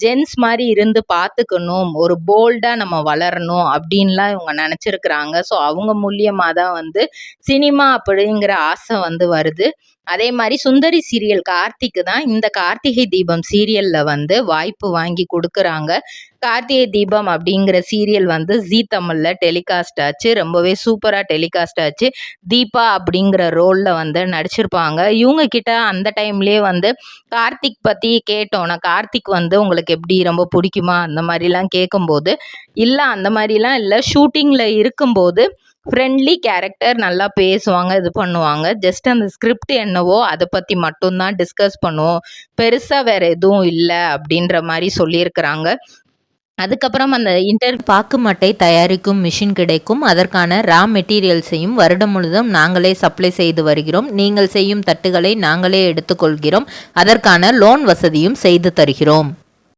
Gents மாதிரி இருந்து பார்த்துக்கணும், ஒரு போல்டாக நம்ம வளரணும் அப்படின்லாம் இவங்க நினச்சிருக்கிறாங்க. ஸோ அவங்க மூலியமாக தான் வந்து சினிமா அப்படிங்கிற ஆசை வந்து வருது. அதே மாதிரி சுந்தரி சீரியல் கார்த்திக்கு தான் இந்த கார்த்திகை தீபம் சீரியல்ல வந்து வாய்ப்பு வாங்கி கொடுக்குறாங்க. கார்த்திகை தீபம் அப்படிங்கிற சீரியல் வந்து ஜீ தமிழ்ல டெலிகாஸ்ட் ஆச்சு. ரொம்பவே சூப்பராக டெலிகாஸ்ட் ஆச்சு. தீபா அப்படிங்கிற ரோலில் வந்து நடிச்சிருப்பாங்க. இவங்க கிட்ட அந்த டைம்லேயே வந்து கார்த்திக் பற்றி கேட்டோன்னா, கார்த்திக் வந்து உங்களுக்கு எப்படி ரொம்ப பிடிக்குமா அந்த மாதிரிலாம் கேட்கும்போது, இல்லை அந்த மாதிரிலாம் இல்லை, ஷூட்டிங்கில் இருக்கும்போது ஃப்ரெண்ட்லி கேரக்டர், நல்லா பேசுவாங்க, இது பண்ணுவாங்க. ஜஸ்ட் அந்த ஸ்கிரிப்ட் என்னவோ அதை பற்றி மட்டும்தான் டிஸ்கஸ் பண்ணுவோம், பெருசாக வேற எதுவும் இல்லை அப்படின்ற மாதிரி சொல்லியிருக்கிறாங்க. அதுக்கப்புறம் அந்த பாக்கு மட்டை தயாரிக்கும் மிஷின் கிடைக்கும். அதற்கான ரா மெட்டீரியல்ஸையும் வருடம் முழுதும் நாங்களே சப்ளை செய்து வருகிறோம். நீங்கள் செய்யும் தட்டுகளை நாங்களே எடுத்துக்கொள்கிறோம். அதற்கான லோன் வசதியும் செய்து தருகிறோம்.